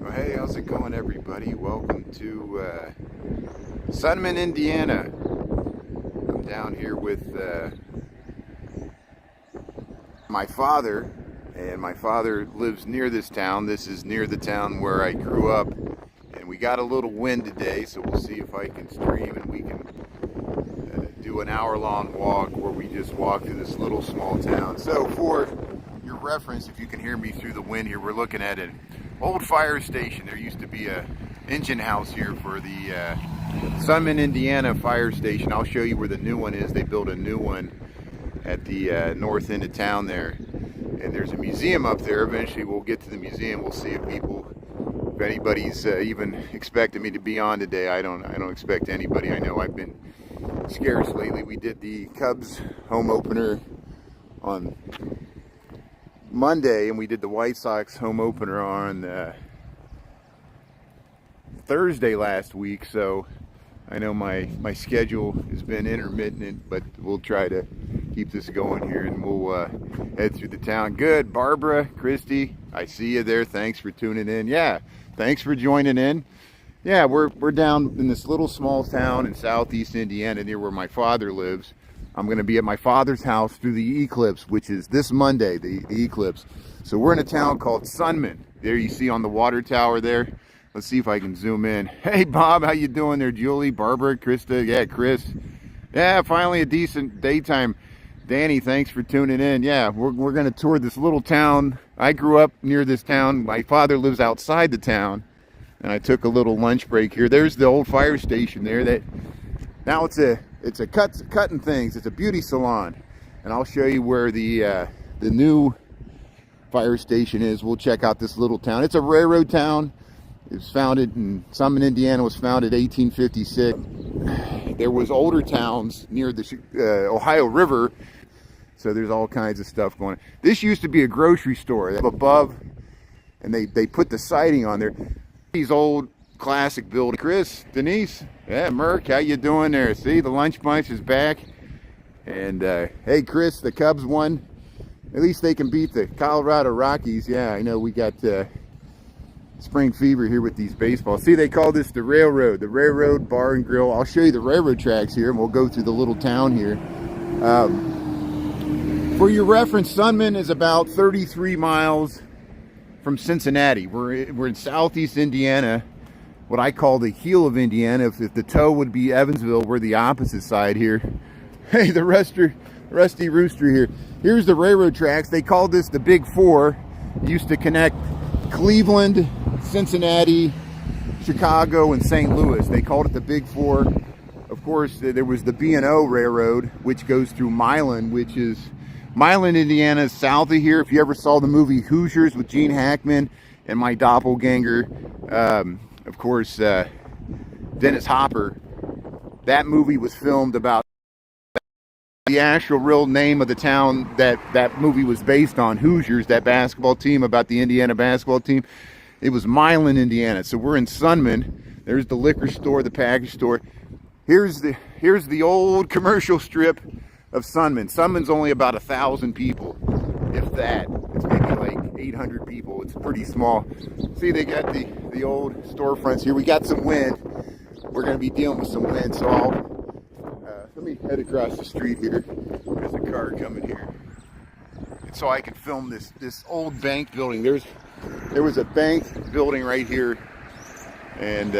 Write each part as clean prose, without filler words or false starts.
Well, hey, how's it going, everybody? Welcome to Sunman, Indiana. I'm down here with my father, and my father lives near this town. This is near the town where I grew up, and we got a little wind today, so we'll see if I can stream and we can do an hour-long walk where we just walk through this little small town. So for your reference, if you can hear me through the wind here, we're looking at an old fire station. There used to be a engine house here for the Sunman, Indiana fire station. I'll show you where the new one is. They built a new one at the north end of town there, and there's a museum up there. Eventually we'll get to the museum. We'll see if anybody's even expecting me to be on today. I don't expect anybody. I know I've been scarce lately. We did the Cubs home opener on Monday, and we did the White Sox home opener on Thursday last week, so I know my schedule has been intermittent, but we'll try to keep this going here, and we'll head through the town. Good. Barbara, Christy, I see you there. Thanks for tuning in. Yeah, thanks for joining in. Yeah, we're down in this little small town in southeast Indiana near where my father lives. I'm going to be at my father's house through the eclipse, which is this Monday, the eclipse. So we're in a town called Sunman. There you see on the water tower there. Let's see if I can zoom in. Hey, Bob, how you doing there? Julie, Barbara, Krista, yeah, Chris. Yeah, finally a decent daytime. Danny, thanks for tuning in. Yeah, we're going to tour this little town. I grew up near this town. My father lives outside the town, and I took a little lunch break here. There's the old fire station there. That now it's a cutting things. It's a beauty salon, and I'll show you where the new fire station is. We'll check out this little town. It's a railroad town. It was founded in Sunman, Indiana. Was founded 1856. There was older towns near the Ohio River, so there's all kinds of stuff going on. This used to be a grocery store above, and they put the siding on there. These old classic buildings. Chris, Denise, yeah, Merck, how you doing there? See, the lunch bunch is back, and hey, Chris, the Cubs won. At least they can beat the Colorado Rockies. Yeah, I know we got spring fever here with these baseballs. See, they call this the railroad bar and grill. I'll show you the railroad tracks here, and we'll go through the little town here. For your reference, Sunman is about 33 miles from Cincinnati. We're in southeast Indiana, what I call the heel of Indiana. If the toe would be Evansville, we're the opposite side here. Hey, the Rusty Rooster here. Here's the railroad tracks. They called this the Big Four. It used to connect Cleveland, Cincinnati, Chicago, and St. Louis. They called it the Big Four. Of course, there was the B&O Railroad, which goes through Milan, which is Milan, Indiana, south of here. If you ever saw the movie Hoosiers with Gene Hackman and my doppelganger, of course, Dennis Hopper, that movie was filmed about the actual real name of the town that movie was based on, Hoosiers, that basketball team, about the Indiana basketball team. It was Milan, Indiana. So we're in Sunman. There's the liquor store, the package store. Here's the old commercial strip of Sunman. Sunman's only about 1,000 people, if that. It's maybe like 800 people. It's pretty small. See, they got the old storefronts here. We got some wind. We're going to be dealing with some wind, so let me head across the street here. There's a car coming here, and so I can film this old bank building. There was a bank building right here, and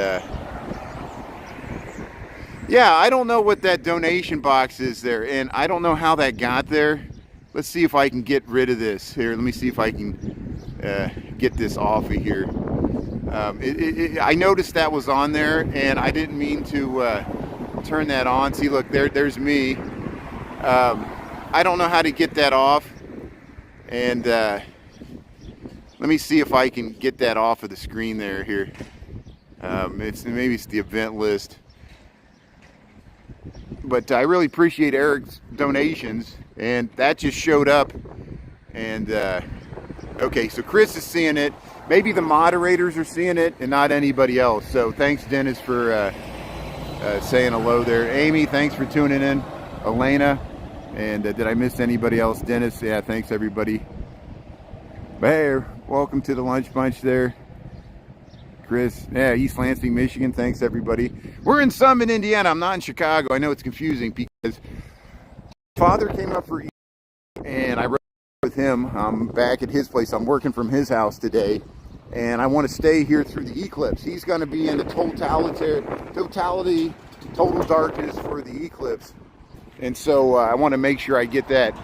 yeah, I don't know what that donation box is there, and I don't know how that got there. Let's see if I can get rid of this here. Let me see if I can get this off of here. I noticed that was on there, and I didn't mean to turn that on. See, look, there's me. I don't know how to get that off, and let me see if I can get that off of the screen there here. Maybe it's the event list, but I really appreciate Eric's donations, and that just showed up. And okay, so Chris is seeing it. Maybe the moderators are seeing it and not anybody else. So thanks, Dennis, for saying hello there. Amy, thanks for tuning in. Elena, and did I miss anybody else? Dennis, yeah, thanks everybody. But hey, welcome to the lunch bunch there. Chris, yeah, East Lansing, Michigan. Thanks, everybody. We're in Sunman, Indiana. I'm not in Chicago. I know it's confusing because father came up for Easter and I rode with him. I'm back at his place. I'm working from his house today, and I want to stay here through the eclipse. He's going to be in the total darkness for the eclipse, and so I want to make sure I get that.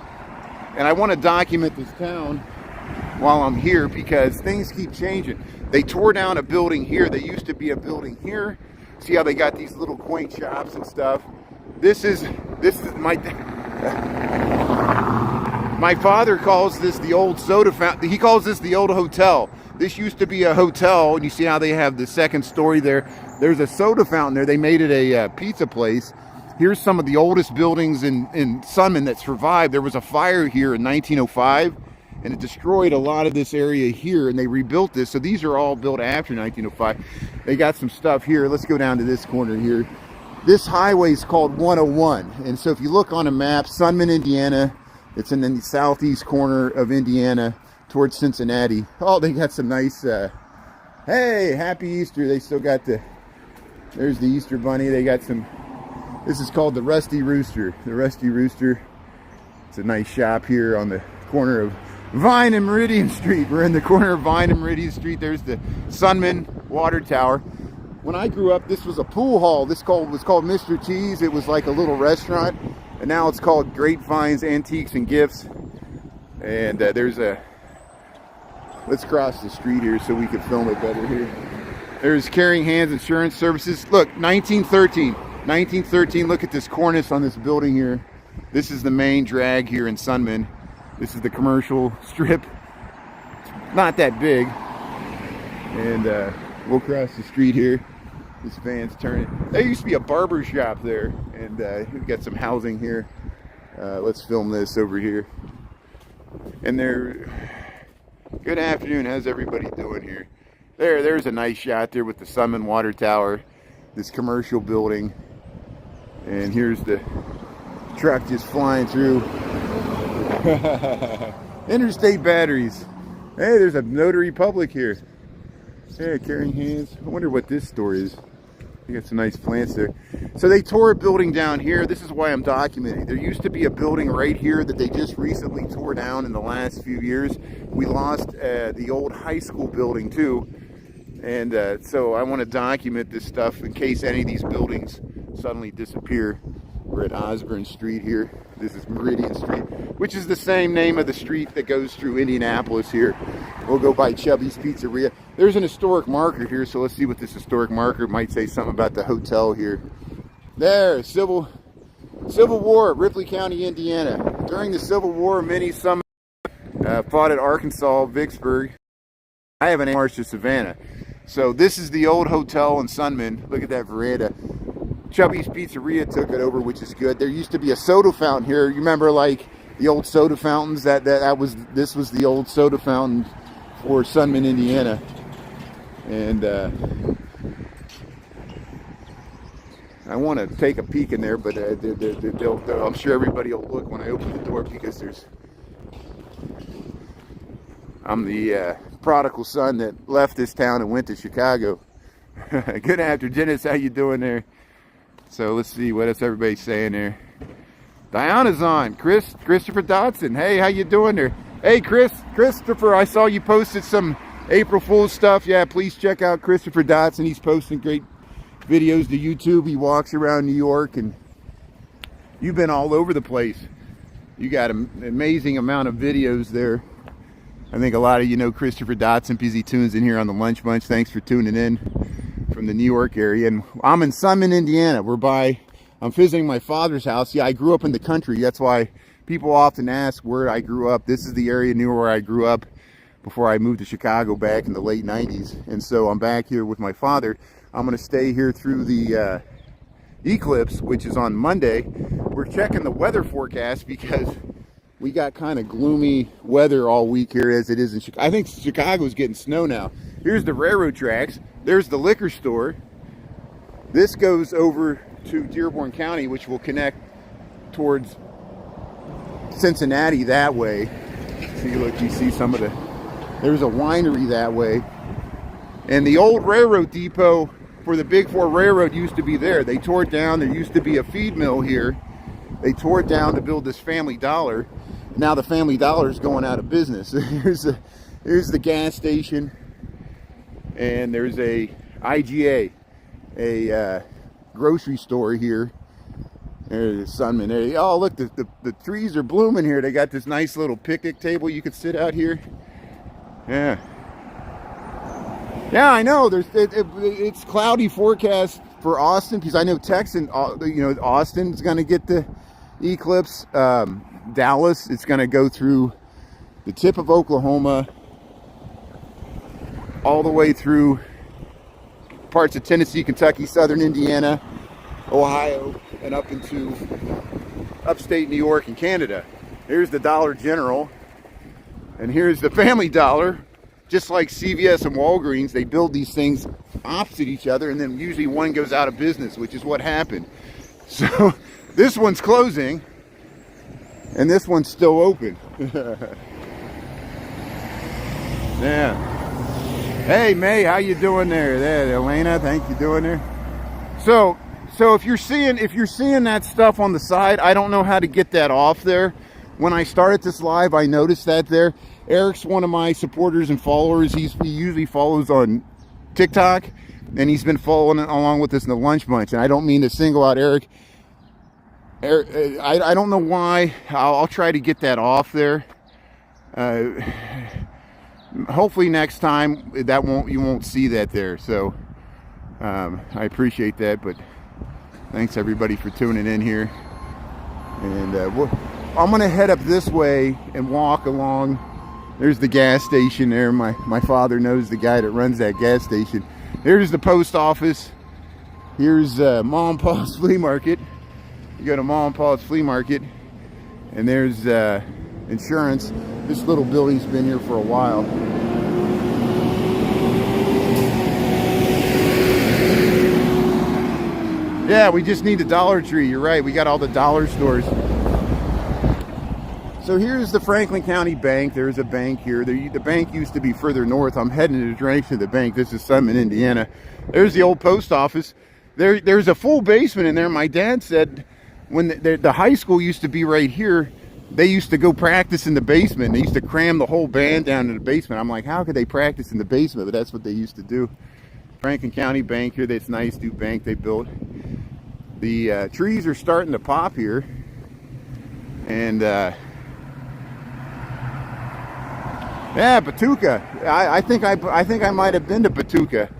And I want to document this town while I'm here because things keep changing. They tore down a building here. There used to be a building here. See how they got these little quaint shops and stuff. This is my father calls this the old soda fountain. He calls this the old hotel. This used to be a hotel, and you see how they have the second story there. There's a soda fountain there. They made it a pizza place. Here's some of the oldest buildings in Sunman that survived. There was a fire here in 1905. And it destroyed a lot of this area here, and they rebuilt this. So these are all built after 1905. They got some stuff here. Let's go down to this corner here. This highway is called 101. And so if you look on a map, Sunman, Indiana, it's in the southeast corner of Indiana towards Cincinnati. Oh, they got some nice, hey, happy Easter. They still got there's the Easter bunny. They got some, this is called the Rusty Rooster. The Rusty Rooster. It's a nice shop here on the corner of Vine and Meridian Street. We're in the corner of Vine and Meridian Street. There's the Sunman Water Tower. When I grew up, this was a pool hall. This was called Mr. T's. It was like a little restaurant, and now it's called Grapevines, Antiques, and Gifts. And let's cross the street here so we can film it better here. There's Caring Hands Insurance Services. Look, 1913. 1913. Look at this cornice on this building here. This is the main drag here in Sunman. This is the commercial strip. It's not that big. And we'll cross the street here. This van's turning. There used to be a barber shop there. And we've got some housing here. Let's film this over here. And good afternoon. How's everybody doing here? There's a nice shot there with the Sunman Water Tower. This commercial building. And here's the truck just flying through. Interstate batteries. Hey, there's a notary public here. Hey, Caring Hands. I wonder what this store is. You got some nice plants there. So they tore a building down here. This is why I'm documenting. There used to be a building right here that they just recently tore down in the last few years. We lost the old high school building too. And so I want to document this stuff in case any of these buildings suddenly disappear. We're at Osborne Street here. This is Meridian Street, which is the same name of the street that goes through Indianapolis here. We'll go by Chubby's Pizzeria. There's an historic marker here, so let's see what this historic marker might say something about the hotel here. There, Civil War, Ripley County, Indiana. During the Civil War, many Sunman fought at Arkansas, Vicksburg. I have an march to Savannah. So this is the old hotel in Sunman. Look at that veranda. Chubby's Pizzeria took it over, which is good. There used to be a soda fountain here. You remember, like the old soda fountains? This was the old soda fountain for Sunman, Indiana. And I want to take a peek in there, but I'm sure everybody will look when I open the door because I'm the prodigal son that left this town and went to Chicago. Good afternoon, Dennis. How you doing there? So let's see what else everybody's saying there. Diana's on. Christopher Dotson. Hey, how you doing there? Hey, Christopher, I saw you posted some April Fool's stuff. Yeah, please check out Christopher Dotson. He's posting great videos to YouTube. He walks around New York, and you've been all over the place. You got an amazing amount of videos there. I think a lot of you know Christopher Dotson because he tunes in here on the Lunch Bunch. Thanks for tuning in from the New York area. And I'm in Sunman, Indiana. I'm visiting my father's house. Yeah, I grew up in the country. That's why people often ask where I grew up. This is the area near where I grew up before I moved to Chicago back in the late 90s. And so I'm back here with my father. I'm going to stay here through the eclipse, which is on Monday. We're checking the weather forecast because we got kind of gloomy weather all week here as it is in Chicago. I think Chicago's getting snow now. Here's the railroad tracks. There's the liquor store. This goes over to Dearborn County, which will connect towards Cincinnati that way. See, look, you see some of there's a winery that way. And the old railroad depot for the Big Four Railroad used to be there. They tore it down. There used to be a feed mill here. They tore it down to build this Family Dollar. Now the Family Dollar is going out of business. Here's the gas station, and there's a IGA, a grocery store here. There's Sunman. There. Oh, look, the trees are blooming here. They got this nice little picnic table you could sit out here. Yeah. Yeah, I know. It's cloudy forecast for Austin, because I know Texan, Austin's going to get the eclipse. Dallas, it's going to go through the tip of Oklahoma, all the way through parts of Tennessee, Kentucky, southern Indiana, Ohio, and up into upstate New York and Canada. Here's the Dollar General, and here's the Family Dollar. Just like CVS and Walgreens, they build these things opposite each other, and then usually one goes out of business, which is what happened. So this one's closing, and this one's still open. Yeah. Hey May, how you doing there? There, Elena, thank you doing there. So if you're seeing that stuff on the side, I don't know how to get that off there. When I started this live, I noticed that there. Eric's one of my supporters and followers. He usually follows on TikTok, and he's been following along with us in the Lunch Bunch. And I don't mean to single out Eric. I don't know why. I'll try to get that off there. Hopefully next time you won't see that there. So I appreciate that. But thanks everybody for tuning in here. And I'm gonna head up this way and walk along. There's the gas station there. My father knows the guy that runs that gas station. Here's the post office. Here's Mom and Pa's flea market. You go to Mom and Pa's flea market, and there's insurance. This little building's been here for a while. Yeah, we just need the Dollar Tree. You're right. We got all the dollar stores. So here's the Franklin County Bank. There's a bank here. The bank used to be further north. I'm heading in the direction of the bank. This is Sunman, Indiana. There's the old post office. There's a full basement in there. My dad said when the high school used to be right here, they used to go practice in the basement. They used to cram the whole band down in the basement. I'm like, how could they practice in the basement? But that's what they used to do. Franklin County Bank here. That's nice new bank they built. The trees are starting to pop here. And yeah, Patuca. I think I might have been to Patuca.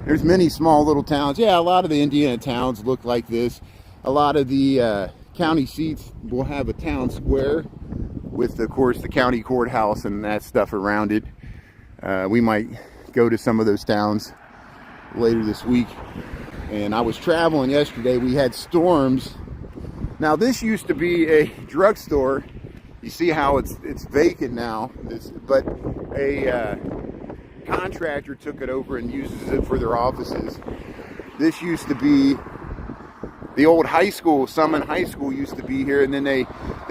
There's many small little towns. Yeah, a lot of the Indiana towns look like this. A lot of the county seats will have a town square with, of course, the county courthouse and that stuff around it. We might go to some of those towns later this week. And I was traveling yesterday. We had storms. Now this used to be a drugstore. You see how it's vacant now, but a contractor took it over and uses it for their offices. This used to be the old high school. Sunman High School used to be here, and then they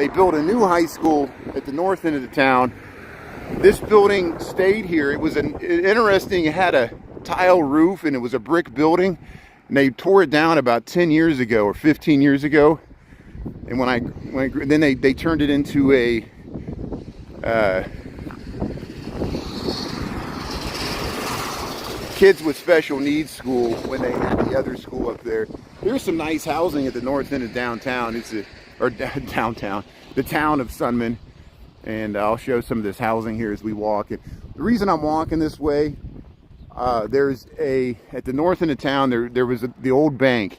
built a new high school at the north end of the town. This building stayed here. It was interesting. It had a tile roof, and it was a brick building, and they tore it down about 10 years ago or 15 years ago. And then they turned it into a kids with special needs school when they had the other school up there. There's some nice housing at the north end of downtown. Downtown, the town of Sunman. And I'll show some of this housing here as we walk. And the reason I'm walking this way, at the north end of town, there was the old bank.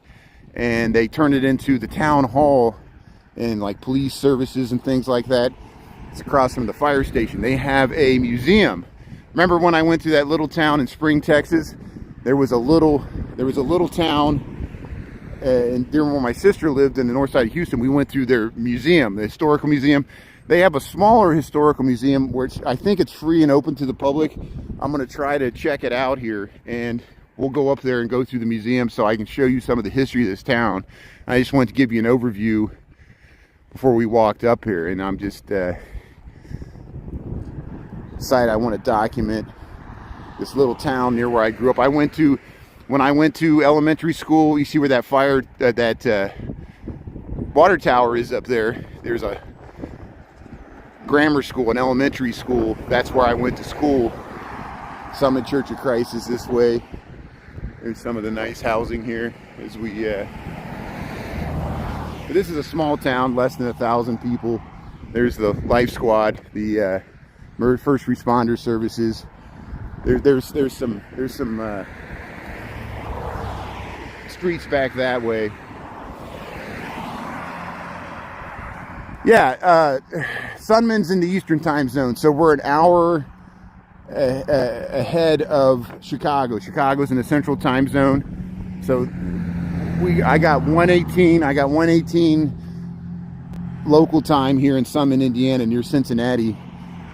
And they turned it into the town hall and like police services and things like that. It's across from the fire station. They have a museum. Remember when I went to that little town in Spring, Texas? There was a little town, and there where my sister lived in the north side of Houston. We went through their museum, the historical museum. They have a smaller historical museum, which I think it's free and open to the public. I'm going to try to check it out here, and we'll go up there and go through the museum so I can show you some of the history of this town. I just wanted to give you an overview before we walked up here, and I'm just decided I want to document this little town near where I grew up. When I went to elementary school, you see where that water tower is up there. There's a grammar school, an elementary school. That's where I went to school. Sunman Church of Christ is this way. There's some of the nice housing here as we but this is a small town, less than 1,000 people. There's the life squad, the first responder services. There's some streets back that way. Yeah, Sunman's in the Eastern time zone, so we're an hour ahead of Chicago. Chicago's in the Central time zone, so I got 1:18 local time here in Sunman, Indiana, near Cincinnati.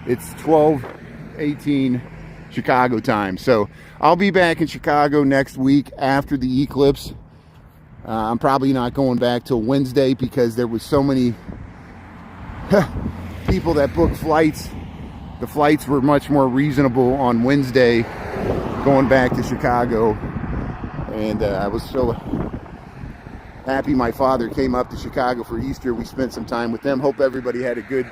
It's 12:18 Chicago time. So I'll be back in Chicago next week after the eclipse. I'm probably not going back till Wednesday because there was so many people that booked flights. The flights were much more reasonable on Wednesday going back to Chicago. And I was so happy my father came up to Chicago for Easter. We spent some time with them. Hope everybody had a good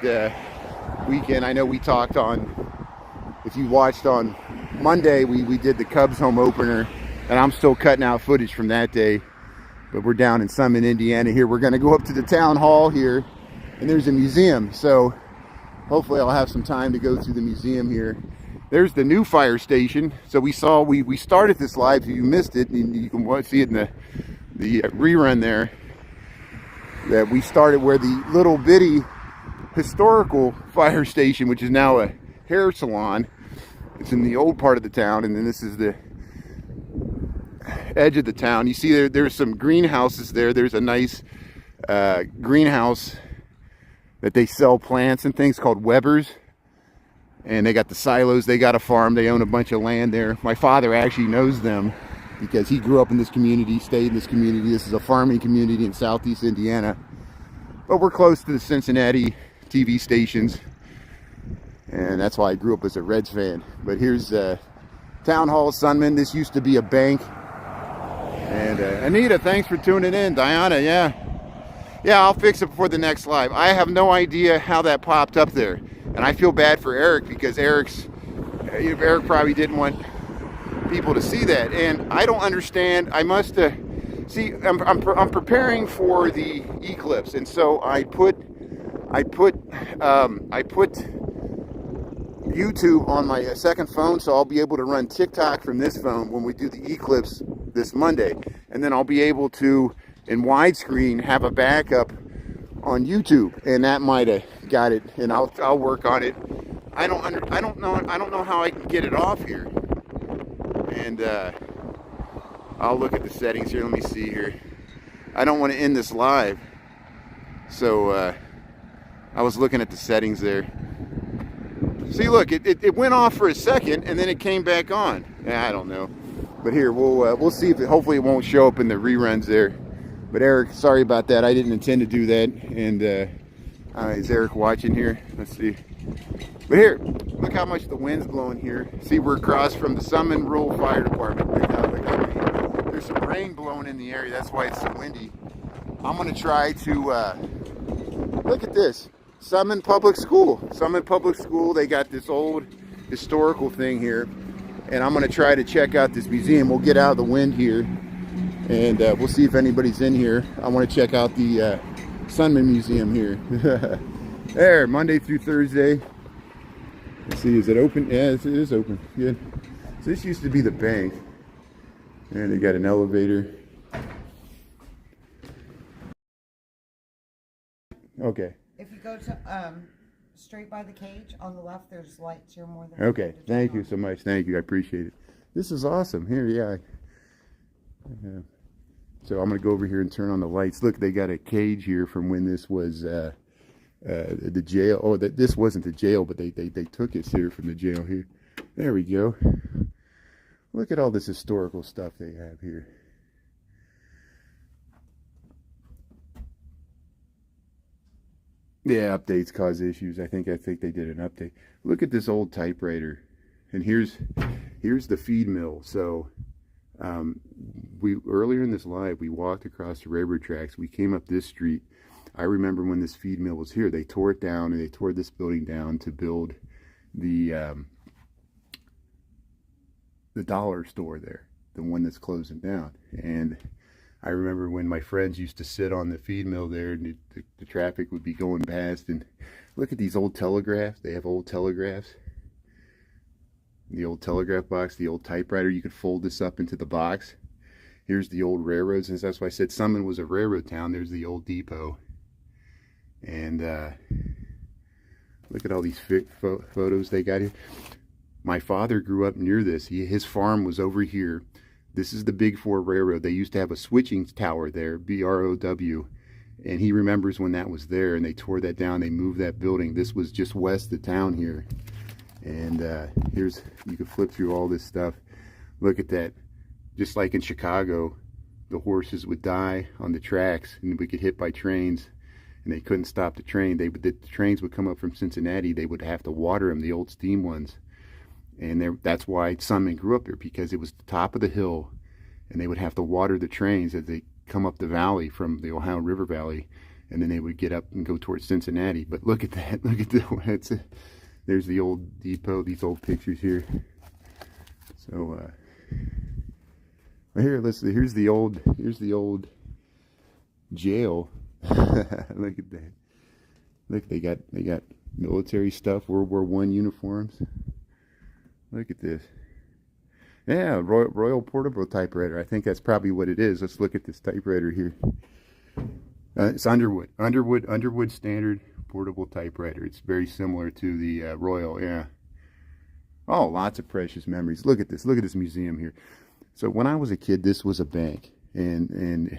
weekend. I know we talked on, if you watched on Monday, we did the Cubs home opener, and I'm still cutting out footage from that day. But we're down in Sunman, Indiana here. We're going to go up to the town hall here, and there's a museum. So hopefully I'll have some time to go through the museum here. There's the new fire station. So we started this live. If you missed it, and you can see it in the rerun there, that we started where the little bitty historical fire station, which is now a hair salon. It's in the old part of the town, and then this is the edge of the town. You see there's some greenhouses there. There's a nice greenhouse that they sell plants and things called Weber's, and they got the silos. They got a farm. They own a bunch of land there. My father actually knows them because he grew up in this community, stayed in this community. This is a farming community in southeast Indiana, but we're close to the Cincinnati TV stations, and that's why I grew up as a Reds fan. But here's Town Hall Sunman. This used to be a bank. And Anita, thanks for tuning in. Diana, yeah, I'll fix it before the next live. I have no idea how that popped up there, and I feel bad for Eric because Eric probably didn't want people to see that, and I don't understand. I must see. I'm preparing for the eclipse, and so I put YouTube on my second phone, so I'll be able to run TikTok from this phone when we do the eclipse this Monday, and then I'll be able to, in widescreen, have a backup on YouTube, and that might have got it. And I'll work on it. I don't know how I can get it off here, and I'll look at the settings here. Let me see here. I don't want to end this live, so I was looking at the settings there. See, look, it went off for a second, and then it came back on. I don't know. But here, we'll see if hopefully it won't show up in the reruns there. But Eric, sorry about that. I didn't intend to do that. And is Eric watching here? Let's see. But here, look how much the wind's blowing here. See, we're across from the Sunman Rural Fire Department. Look how there's some rain blowing in the area. That's why it's so windy. I'm going to try to look at this. Sunman Public School. Sunman Public School, they got this old historical thing here. And I'm going to try to check out this museum. We'll get out of the wind here, and we'll see if anybody's in here. I want to check out the Sunman Museum here. There, Monday through Thursday. Let's see, is it open? Yeah, it is open. Good. So this used to be the bank. And they got an elevator. Okay. If you go to straight by the cage on the left, there's lights. You're more than okay. Thank you so much. Thank you. I appreciate it. This is awesome. Here, yeah. So I'm gonna go over here and turn on the lights. Look, they got a cage here from when this was the jail. Oh, this wasn't the jail, but they took us here from the jail here. There we go. Look at all this historical stuff they have here. Yeah, updates cause issues. I think they did an update. Look at this old typewriter. And here's here's the feed mill. So we earlier in this live, we walked across the railroad tracks. We came up this street. I remember when this feed mill was here, they tore it down, and they tore this building down to build the dollar store there, the one that's closing down. And I remember when my friends used to sit on the feed mill there, and the traffic would be going past, and look at these old telegraphs. They have old telegraphs. The old telegraph box, the old typewriter. You could fold this up into the box. Here's the old railroads, and that's why I said Sunman was a railroad town. There's the old depot. And look at all these photos they got here. My father grew up near this. His farm was over here. This is the Big Four Railroad. They used to have a switching tower there, BROW. And he remembers when that was there, and they tore that down. They moved that building. This was just west of town here. And here's, you can flip through all this stuff. Look at that. Just like in Chicago, the horses would die on the tracks and would get hit by trains, and they couldn't stop the train. The trains would come up from Cincinnati. They would have to water them, the old steam ones. And that's why Sunman grew up here, because it was the top of the hill, and they would have to water the trains as they come up the valley from the Ohio River Valley, and then they would get up and go towards Cincinnati. But look at that. Look at there's the old depot, these old pictures here. So here, let's see, here's the old jail. Look at that. Look, they got military stuff, World War I uniforms. Look at this. Yeah, Royal Portable typewriter. I think that's probably what it is. Let's look at this typewriter here. It's Underwood standard portable typewriter. It's very similar to the Royal. Yeah. Oh, lots of precious memories. Look at this. Look at this museum here. So when I was a kid, this was a bank, and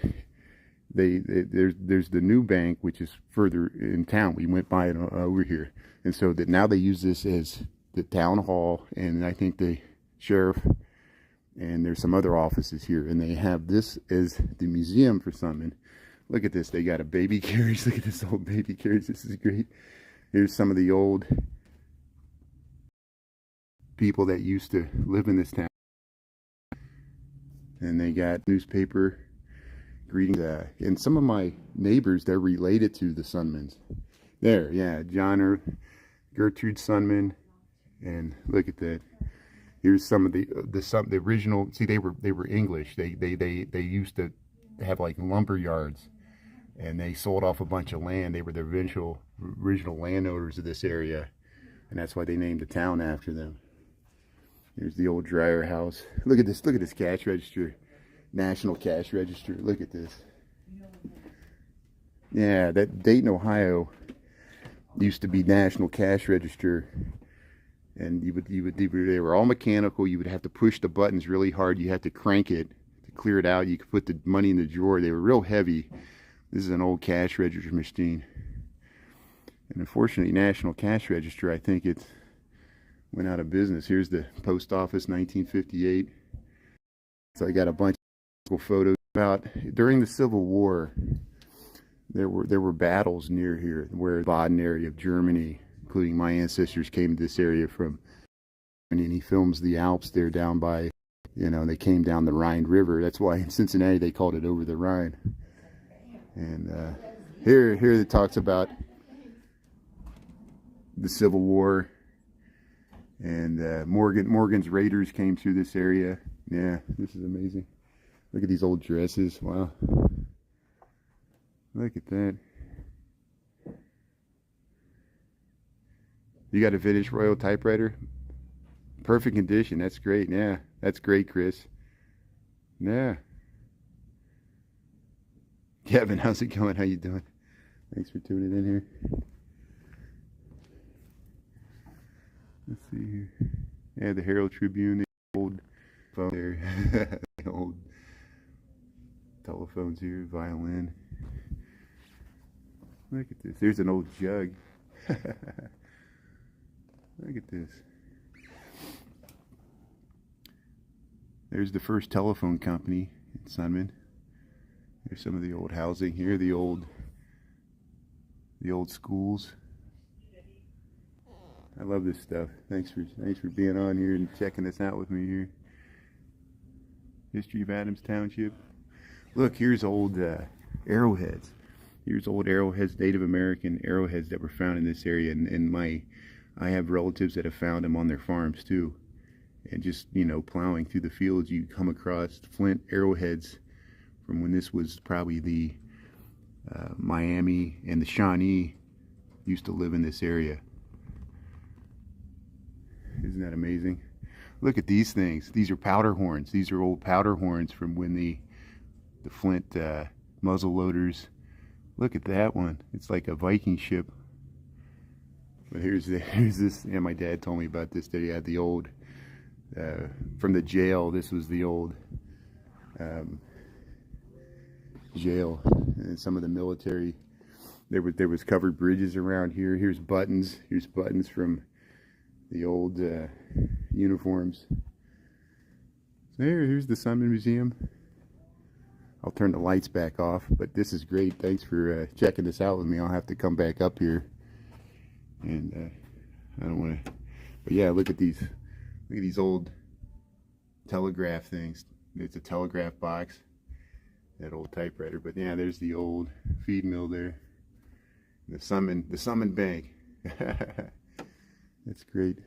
there's the new bank, which is further in town. We went by it over here, and so that now they use this as the town hall, and I think the sheriff, and there's some other offices here, and they have this as the museum for Sunman. Look at this. They got a baby carriage. Look at this old baby carriage. This is great. Here's some of the old people that used to live in this town. And they got newspaper greetings. And some of my neighbors, they're related to the Sunmans. There, yeah, John or Gertrude Sunman. And look at that. Here's some of the original. See, they were English. They used to have like lumber yards, and they sold off a bunch of land. They were the original landowners of this area, and that's why they named the town after them. Here's the old dryer house. Look at this. Look at this cash register. National Cash Register. Look at this. Yeah, that Dayton, Ohio used to be National Cash Register. And they were all mechanical. You would have to push the buttons really hard. You had to crank it to clear it out. You could put the money in the drawer. They were real heavy. This is an old cash register machine. And unfortunately, National Cash Register, I think it went out of business. Here's the post office, 1958. So I got a bunch of photos about during the Civil War. There were battles near here, where the Baden area of Germany, including my ancestors, came to this area from. And he films the Alps there down by, they came down the Rhine River. That's why in Cincinnati they called it over the Rhine. And here it talks about the Civil War. And Morgan's Raiders came through this area. Yeah, this is amazing. Look at these old dresses. Wow. Look at that. You got a vintage Royal typewriter? Perfect condition. That's great. Yeah, that's great, Chris. Yeah. Kevin, how's it going? How you doing? Thanks for tuning in here. Let's see here. Yeah, the Herald Tribune, the old phone there. The old telephones here, violin. Look at this. There's an old jug. Look at this. There's the first telephone company in Sunman. There's some of the old housing here, the old schools. I love this stuff. Thanks for being on here and checking this out with me here. History of Adams Township. Look, here's old arrowheads. Here's old arrowheads, Native American arrowheads that were found in this area, and I have relatives that have found them on their farms too. And just, you know, plowing through the fields, you come across flint arrowheads from when this was probably the Miami and the Shawnee used to live in this area. Isn't that amazing? Look at these things. These are powder horns. These are old powder horns from when the flint muzzle loaders. Look at that one. It's like a Viking ship. But here's this. Yeah, my dad told me about this. That he had the old from the jail. This was the old jail, and some of the military. There was covered bridges around here. Here's buttons. Here's buttons from the old uniforms. Here's the Sunman Museum. I'll turn the lights back off, but this is great. Thanks for checking this out with me. I'll have to come back up here, and I don't want to. But yeah, look at these old telegraph things. It's a telegraph box, that old typewriter. But yeah, there's the old feed mill there. The Sunman Bank. That's great.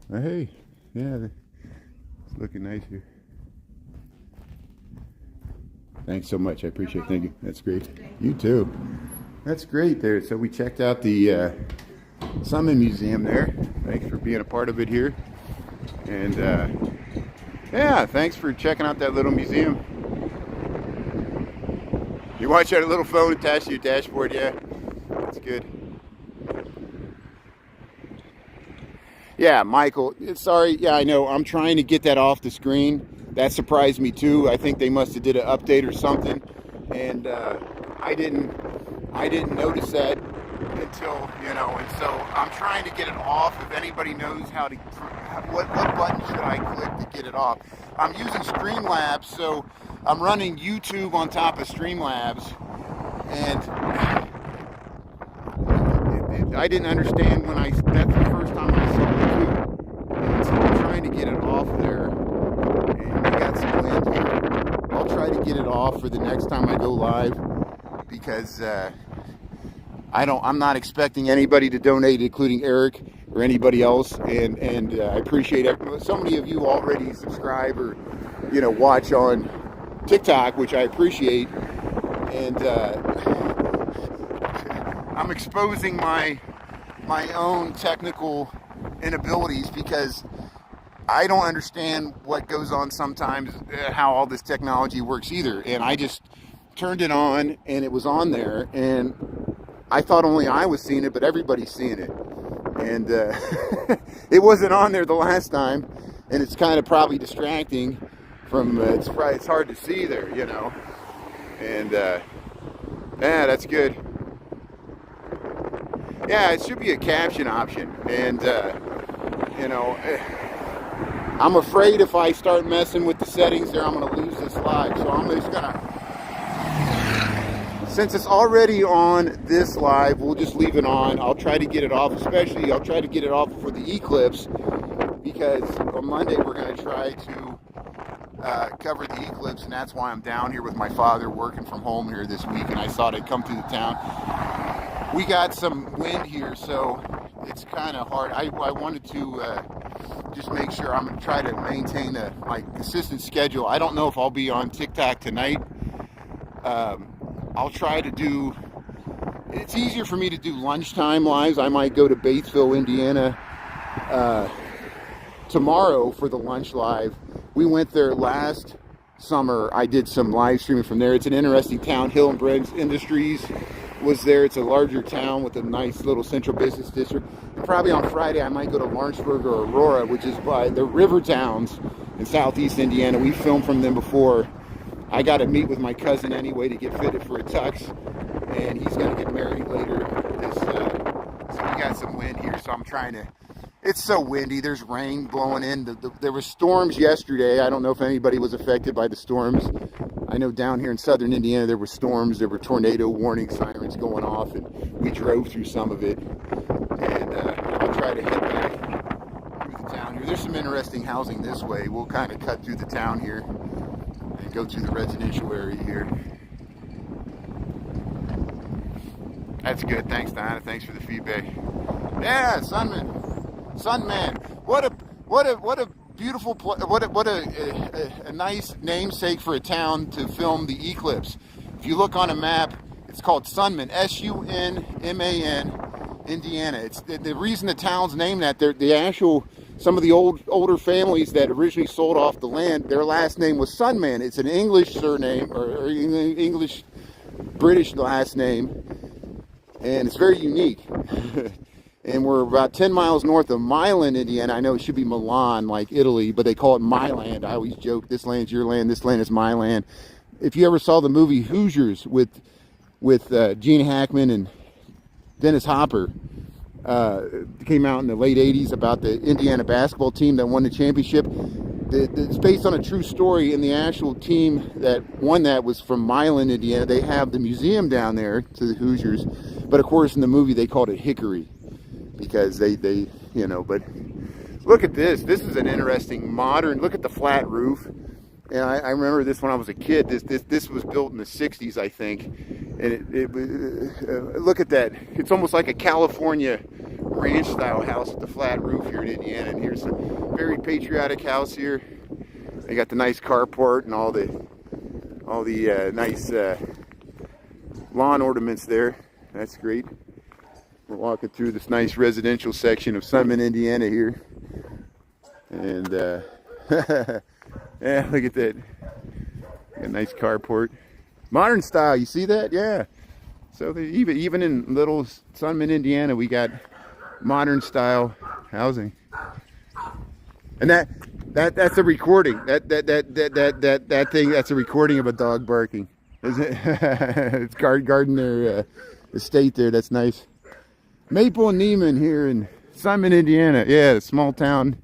Hey, yeah, it's looking nice here. Thanks so much. I appreciate it. Thank you. That's great. You too. That's great there. So we checked out the Sunman Museum there. Thanks for being a part of it here. And yeah, thanks for checking out that little museum. You watch that little phone attached to your dashboard, yeah? That's good. Yeah, Michael, sorry, yeah, I know, I'm trying to get that off the screen. That surprised me too. I think they must have did an update or something, and I didn't notice that until, you know, and so I'm trying to get it off. If anybody knows how to, what button should I click to get it off? I'm using Streamlabs, so I'm running YouTube on top of Streamlabs, and I didn't understand when that's the first time I saw it too. And so I'm trying to get it off there, and we got some wind here. I'll try to get it off for the next time I go live, because I'm not expecting anybody to donate, including Eric or anybody else, and I appreciate it. So many of you already subscribe or, you know, watch on TikTok, which I appreciate, and I'm exposing my own technical inabilities, because I don't understand what goes on sometimes, how all this technology works either. And I just turned it on, and it was on there, and I thought only I was seeing it, but everybody's seeing it. And it wasn't on there the last time, and it's kind of probably distracting from, it's hard to see there, you know. And yeah, that's good. Yeah, it should be a caption option, and you know, I'm afraid if I start messing with the settings there, I'm going to lose this live. So I'm just gonna, since it's already on this live, we'll just leave it on. I'll try to get it off, especially I'll try to get it off for the eclipse, because on Monday we're going to try to cover the eclipse, and that's why I'm down here with my father, working from home here this week, and I thought I'd come through the town. We got some wind here, so it's kind of hard. I wanted to just make sure I'm going to try to maintain my consistent schedule. I don't know if I'll be on TikTok tonight. I'll try to do, it's easier for me to do lunchtime lives. I might go to Batesville, Indiana tomorrow for the lunch live. We went there last summer. I did some live streaming from there. It's an interesting town. Hill and Briggs Industries was there. It's a larger town with a nice little central business district. And probably on Friday I might go to Lawrenceburg or Aurora, which is by the river towns in southeast Indiana. We filmed from them before. I got to meet with my cousin anyway to get fitted for a tux, and he's going to get married later. So we got some wind here, so I'm trying to, it's so windy. There's rain blowing in. There were storms yesterday. I don't know if anybody was affected by the storms. I know down here in southern Indiana there were storms. There were tornado warning sirens going off, and we drove through some of it. there's some interesting housing this way. We'll kind of cut through the town here and go through the residential area here. That's good. Thanks, Diana. Thanks for the feedback. Yeah, Sunman. What a beautiful what a nice namesake for a town to film the eclipse. If you look on a map, it's called Sunman, S-U-N-M-A-N, Indiana. It's the reason the town's named that. Some of the older families that originally sold off the land, their last name was Sunman. It's an English surname or English British last name, and it's very unique. And we're about 10 miles north of Milan, Indiana. I know it should be Milan, like Italy, but they call it my land. I always joke, this land's your land, this land is my land. If you ever saw the movie Hoosiers with Gene Hackman and Dennis Hopper, it came out in the late 80s about the Indiana basketball team that won the championship. It's based on a true story, and the actual team that won that was from Milan, Indiana. They have the museum down there to the Hoosiers, but of course in the movie they called it Hickory, because they but look at this. This is an interesting modern, look at the flat roof. And I remember this when I was a kid. This was built in the 60s, I think. And look at that. It's almost like a California ranch style house with the flat roof here in Indiana. And here's a very patriotic house here. They got the nice carport and all the nice lawn ornaments there. That's great. We're walking through this nice residential section of Sunman, Indiana here. And yeah, look at that. A nice carport. Modern style, you see that? Yeah. So even in little Sunman, Indiana, we got modern style housing. And that's a recording. That thing, that's a recording of a dog barking. It's guarding their estate there. That's nice. Maple and Neiman here in Sunman, Indiana. Yeah, small town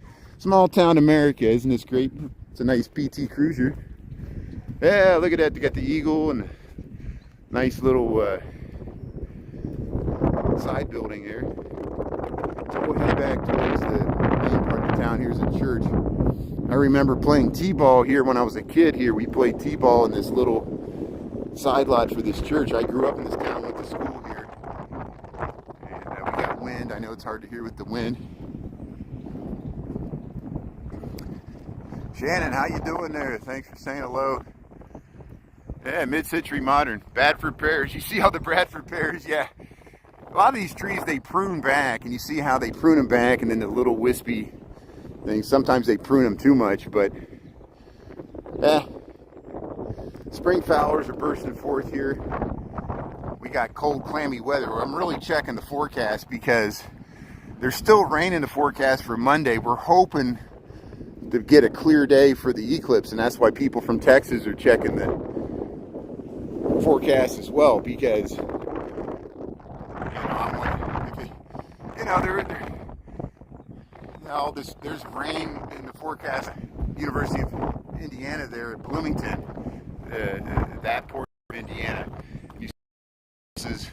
America. Isn't this great? It's a nice PT Cruiser. Yeah, look at that. They got the Eagle and nice little side building there. So we'll head back towards the main part of the town. Here's a church. I remember playing t-ball here when I was a kid here. We played t-ball in this little side lot for this church. I grew up in this town, went to school here. And we got wind. I know it's hard to hear with the wind. Shannon, how you doing there? Thanks for saying hello. Yeah, mid-century modern. Bradford pears. You see how the Bradford pears, yeah. A lot of these trees, they prune back, and you see how they prune them back, and then the little wispy things. Sometimes they prune them too much, but spring flowers are bursting forth here. We got cold, clammy weather. I'm really checking the forecast because there's still rain in the forecast for Monday. We're hoping to get a clear day for the eclipse, and that's why people from Texas are checking the forecast as well, because there's rain in the forecast. University of Indiana there at Bloomington, that portion of Indiana, this is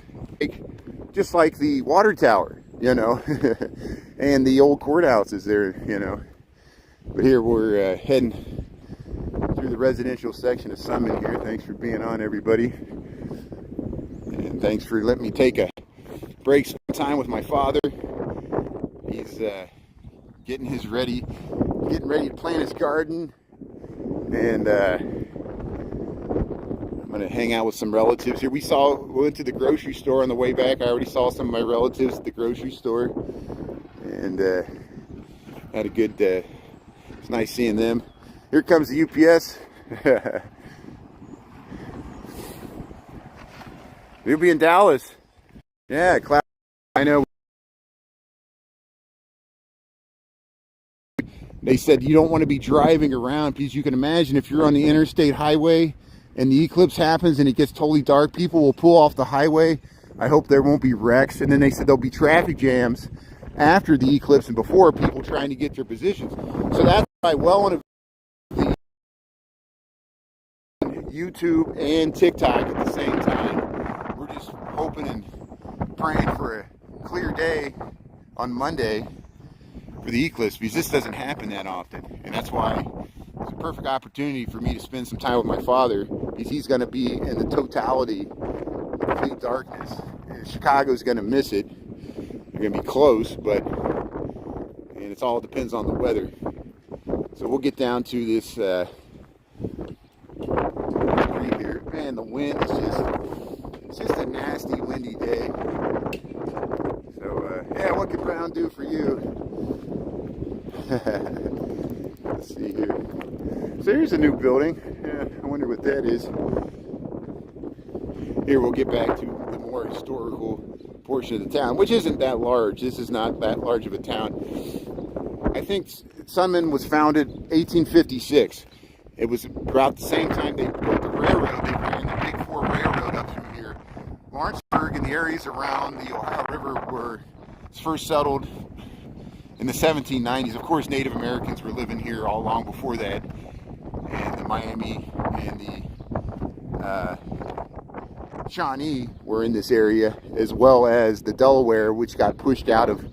just like the water tower, and the old courthouses there, But here we're heading through the residential section of Sunman here. Thanks for being on, everybody. And thanks for letting me take a break, spend time with my father. He's getting ready to plant his garden. And I'm going to hang out with some relatives here. We went to the grocery store on the way back. I already saw some of my relatives at the grocery store. And had a good it's nice seeing them. Here comes the UPS. We'll be in Dallas. Yeah, I know. They said you don't want to be driving around because you can imagine if you're on the interstate highway and the eclipse happens and it gets totally dark, people will pull off the highway. I hope there won't be wrecks. And then they said there'll be traffic jams after the eclipse and before, people trying to get their positions. So that's why well on YouTube and TikTok at the same time. We're just hoping and praying for a clear day on Monday. for the eclipse, because this doesn't happen that often. And that's why it's a perfect opportunity for me to spend some time with my father, because he's going to be in the totality of complete darkness. And Chicago's going to miss it. They're going to be close, but and it all depends on the weather. So we'll get down to this street here. Man, the wind is it's just a nasty windy day. So yeah, what can Brown do for you? Let's see here. So here's a new building. Yeah, I wonder what that is. Here we'll get back to the more historical portion of the town, which isn't that large. This is not that large of a town. I think Sunman was founded 1856. It was about the same time they built the railroad. They ran the Big Four Railroad up through here. Lawrenceburg and the areas around the Ohio River were first settled in the 1790s. Of course, Native Americans were living here all long before that. And the Miami and the Shawnee were in this area, as well as the Delaware, which got pushed out of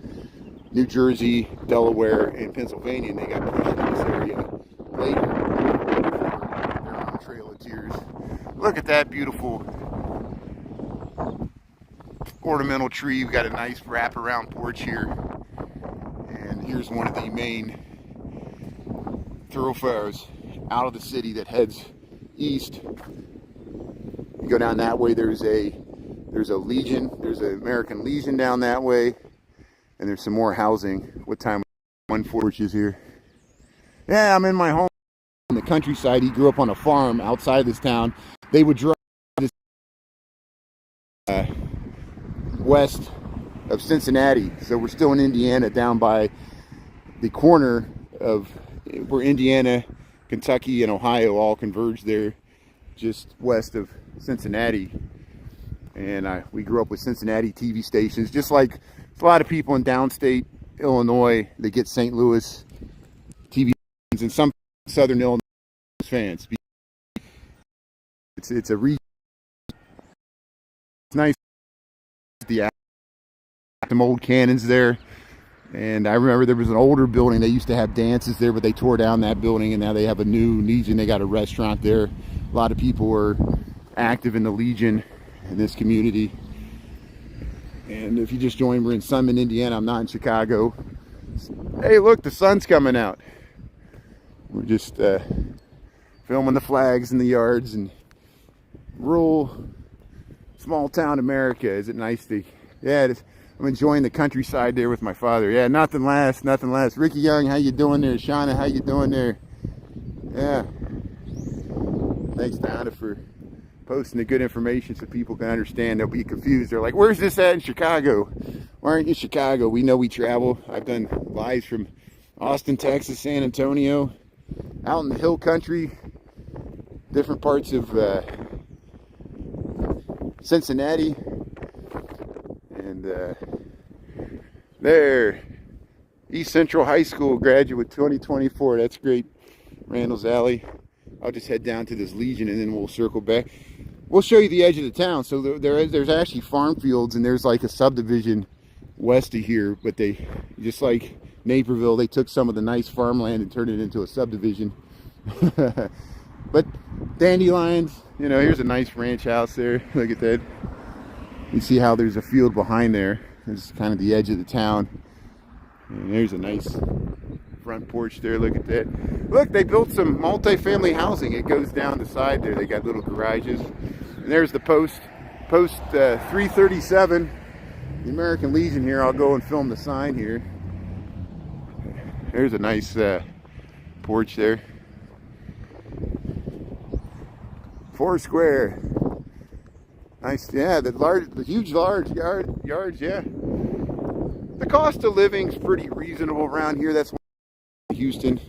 New Jersey, Delaware, and Pennsylvania, and they got pushed in this area later for their own Trail of Tears. Look at that beautiful ornamental tree. We've got a nice wraparound porch here, and here's one of the main thoroughfares out of the city that heads east. You go down that way, there's a Legion, there's an American Legion down that way, and there's some more housing. What time? 1:40 is here. Yeah, I'm in my home in the countryside. He grew up on a farm outside this town. They would drive this west of Cincinnati, so we're still in Indiana, down by the corner of where Indiana, Kentucky, and Ohio all converge there, just west of Cincinnati. And we grew up with Cincinnati TV stations, just like a lot of people in downstate Illinois. They get St. Louis TV stations, and some Southern Illinois fans. It's a region. It's nice. Some old cannons there, and I remember there was an older building. They used to have dances there, but they tore down that building, and now they have a new Legion. They got a restaurant there. A lot of people are active in the Legion in this community. And if you just joined, we're in Sunman, Indiana. I'm not in Chicago. Hey, look, the sun's coming out. We're just filming the flags in the yards and rural small town America. Is it nice to? Yeah, it is. I'm enjoying the countryside there with my father. Yeah, nothing lasts, nothing lasts. Ricky Young, how you doing there? Shauna, how you doing there? Yeah. Thanks, Donna, for posting the good information so people can understand. They'll be confused. They're like, where's this at in Chicago? Why aren't you in Chicago? We know we travel. I've done lives from Austin, Texas, San Antonio, out in the hill country, different parts of Cincinnati. And there, East Central High School graduate 2024. That's great. Randall's Alley. I'll just head down to this Legion and then we'll circle back. We'll show you the edge of the town. So there's actually farm fields, and there's like a subdivision west of here, but they, just like Naperville, they took some of the nice farmland and turned it into a subdivision. But dandelions, you know, here's a nice ranch house there. Look at that. You see how there's a field behind there. It's kind of the edge of the town. And there's a nice front porch there. Look at that. Look, they built some multi-family housing. It goes down the side there. They got little garages. And there's the post 337, the American Legion here. I'll go and film the sign here. There's a nice porch there. Foursquare. Nice, yeah. The huge large yards, yeah. The cost of living's pretty reasonable around here. That's Houston.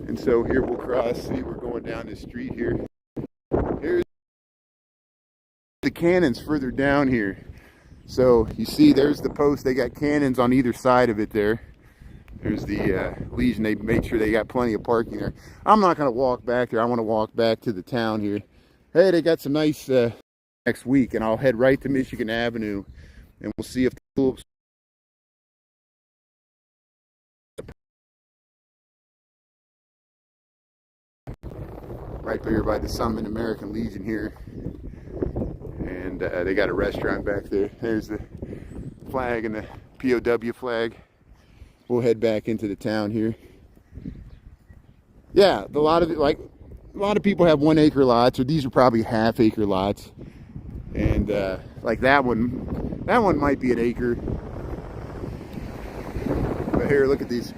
And so here we'll cross. See, we're going down this street here. Here's the cannons further down here. So you see, there's the post. They got cannons on either side of it there. There's the Legion. They made sure they got plenty of parking there. I'm not going to walk back there. I want to walk back to the town here. Hey, they got some nice next week, and I'll head right to Michigan Avenue, and we'll see if the tulips right here by the Sunman American Legion here. And they got a restaurant back there. There's the flag and the POW flag. We'll head back into the town here. Yeah, a lot of people have 1 acre lots, or these are probably half-acre lots. And like that one might be an acre. But here, look at these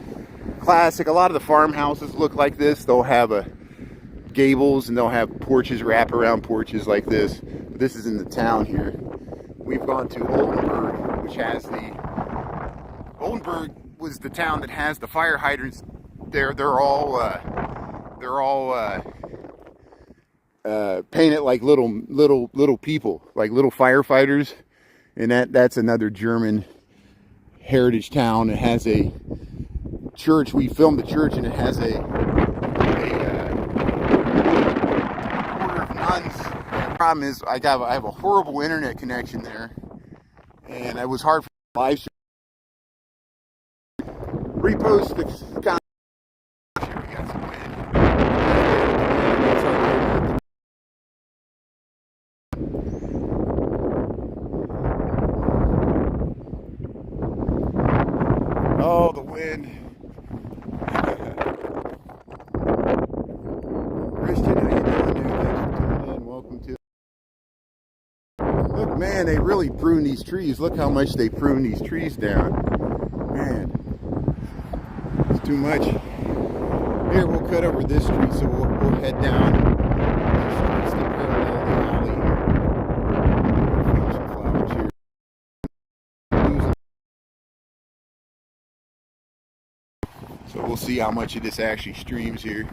classic. A lot of the farmhouses look like this. They'll have gables, and they'll have porches, wrap-around porches like this. But this is in the town here. We've gone to Oldenburg, which has Oldenburg was the town that has the fire hydrants. They're all painted like little people, like little firefighters, and that's another German heritage town. It has a church. We filmed the church, and it has a order of nuns. The problem is I have a horrible internet connection there, and it was hard for live stream. Repost the comment. We got some wind. Oh, the wind. Christian, how you doing, dude? Thanks for tuning in. Welcome to. Look, man, they really prune these trees. Look how much they prune these trees down. Man, it's too much. Here, we'll cut over this tree, so we'll head down these streets that parallel the alley. Some flowers here. So we'll see how much of this actually streams here.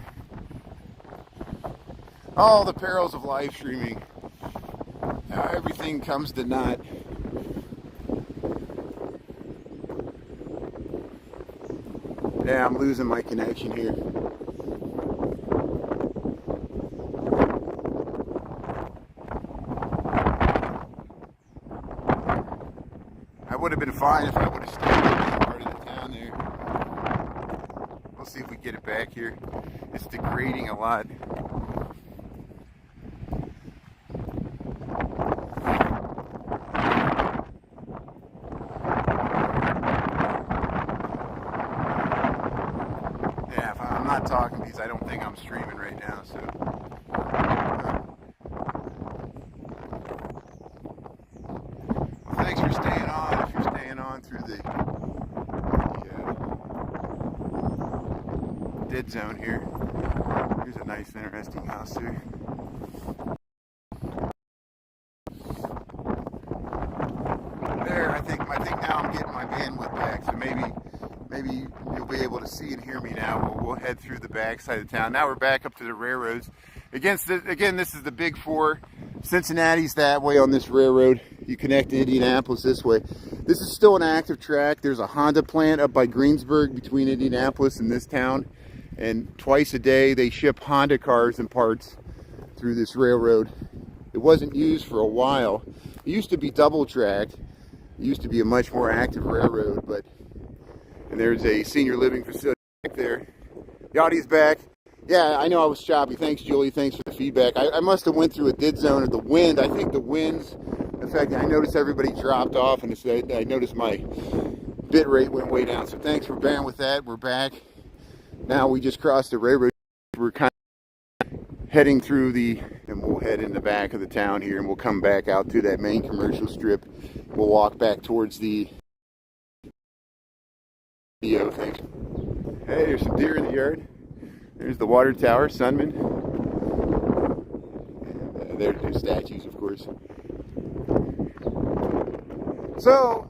Oh, the perils of live streaming. How everything comes to naught. Yeah, I'm losing my connection here. I would have been fine if I would have stayed in that part of the town there. We'll see if we get it back here. It's degrading a lot. Yeah, if I'm not talking because I don't think I'm streaming right now, so. Well, thanks for staying on. If you're staying on through the dead zone here. Here's a nice, interesting house here. There, I think now I'm getting my bandwidth back, so maybe you'll be able to see and hear me now. We'll head through the back side of town. Now we're back up to the railroads. Again, this is the Big Four. Cincinnati's that way on this railroad. You connect to Indianapolis this way. This is still an active track. There's a Honda plant up by Greensburg between Indianapolis and this town. And twice a day they ship Honda cars and parts through this railroad. It wasn't used for a while. It used to be double tracked. It used to be a much more active railroad, and there's a senior living facility back there. The audio's back. Yeah, I know I was choppy. Thanks, Julie. Thanks for the feedback. I must have went through a dead zone of the wind. I think the winds, in fact, I noticed everybody dropped off, and I noticed my bit rate went way down. So thanks for bearing with that. We're back. Now we just crossed the railroad. We're kind of heading through and we'll head in the back of the town here, and we'll come back out to that main commercial strip. We'll walk back towards the thing. Hey, there's some deer in the yard. There's the water tower, Sunman. And there's statues, of course. So,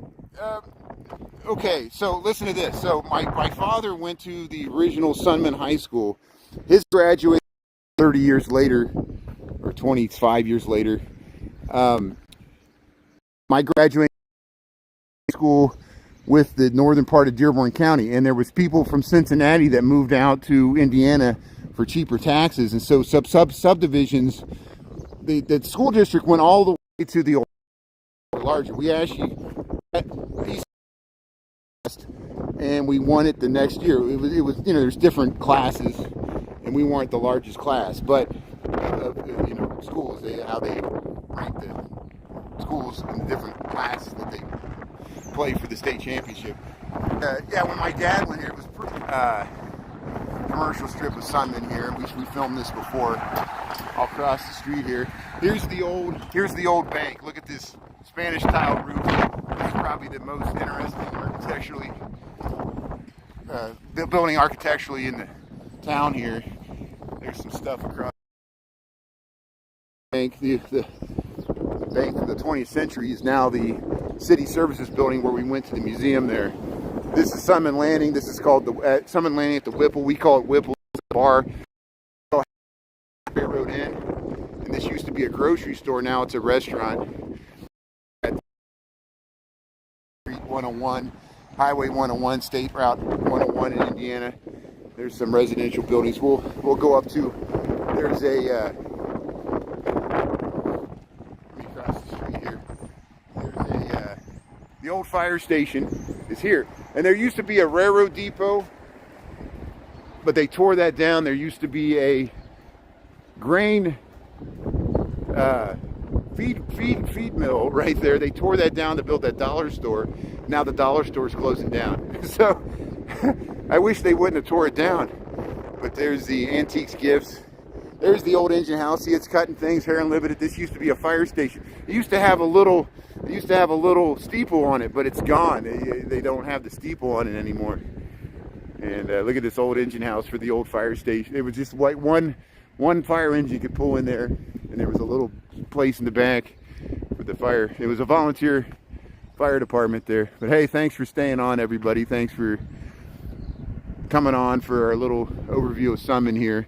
okay, so listen to this. So my father went to the original Sunman High School. His graduation 30 years later, or 25 years later. My graduation school with the northern part of Dearborn County, and there was people from Cincinnati that moved out to Indiana for cheaper taxes, and so subdivisions. The school district went all the way to the larger. We actually and we won it the next year. It was there's different classes, and we weren't the largest class, but you know, schools, how they rank the schools in the different classes that they play for the state championship. Yeah, when my dad went here, it was pretty commercial strip of Sunman here. We filmed this before. I'll cross the street here. Here's the old bank. Look at this Spanish tile roof. It's probably the most interesting architecturally building architecturally in the town here. There's some stuff across the bank. The bank of the 20th century is now the city services building where we went to the museum there. This is Sunman Landing. This is called the Sunman Landing at the Whipple. We call it Whipple Bar. Railroad Inn. And this used to be a grocery store. Now it's a restaurant. At Street 101, Highway 101, State Route 101 in Indiana. There's some residential buildings. We'll go up to. There's a. Let me cross the street here. There's a. The old fire station is here, and there used to be a railroad depot, but they tore that down. There used to be a grain feed mill right there. They tore that down to build that dollar store. Now the dollar store is closing down. So I wish they wouldn't have tore it down. But there's the antiques gifts. There's the old engine house. See, it's cutting things here and living it. This used to be a fire station. It used to have a little steeple on it, but it's gone. They don't have the steeple on it anymore. And look at this old engine house for the old fire station. It was just like one fire engine could pull in there, and there was a little place in the back for the fire. It was a volunteer fire department there. But hey, thanks for staying on, everybody. Thanks for coming on for our little overview of Sunman here.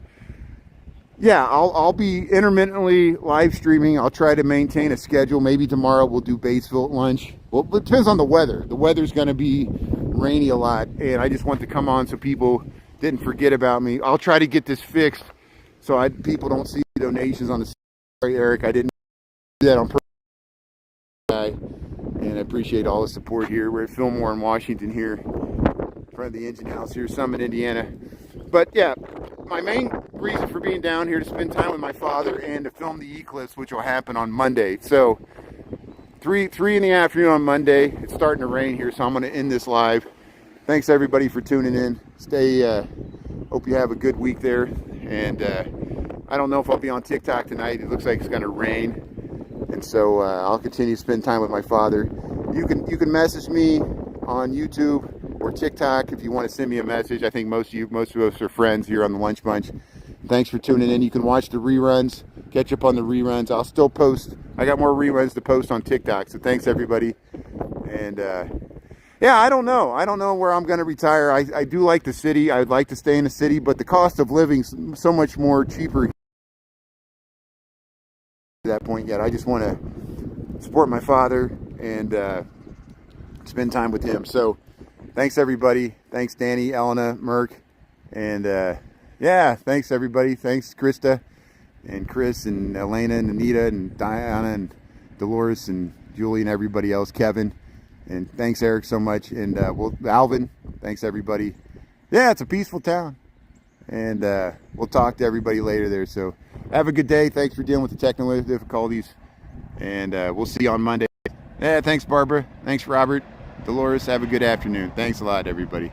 Yeah, I'll be intermittently live streaming. I'll try to maintain a schedule. Maybe tomorrow we'll do Batesville at lunch. Well, it depends on the weather. The weather's going to be rainy a lot, and I just want to come on so people didn't forget about me. I'll try to get this fixed so people don't see donations on the. Sorry, Eric, I didn't do that on purpose. And I appreciate all the support here. We're at Fillmore in Washington here, in front of the engine house here, Sunman, Indiana. But yeah, my main reason for being down here to spend time with my father and to film the eclipse, which will happen on Monday. So 3 in the afternoon on Monday. It's starting to rain here, so I'm going to end this live. Thanks everybody for tuning in. Hope you have a good week there. And I don't know if I'll be on TikTok tonight. It looks like it's going to rain. And so I'll continue to spend time with my father. You can message me on YouTube or TikTok if you want to send me a message. I think most of us are friends here on the Lunch Bunch. Thanks for tuning in. You can watch the reruns, catch up on the reruns. I'll still post. I got more reruns to post on TikTok. So thanks everybody. And yeah, I don't know where I'm going to retire. I do like the city. I'd like to stay in the city, but the cost of living is so much more cheaper at that point yet. I just want to support my father and spend time with him. So thanks everybody. Thanks Danny, Elena, Merck, and yeah, thanks everybody. Thanks Krista and Chris and Elena and Anita and Diana and Dolores and Julie and everybody else, Kevin. And thanks Eric so much. And Alvin, thanks everybody. Yeah, it's a peaceful town. And we'll talk to everybody later there. So have a good day. Thanks for dealing with the technical difficulties. And we'll see you on Monday. Yeah, thanks Barbara. Thanks Robert. Dolores, have a good afternoon. Thanks a lot everybody.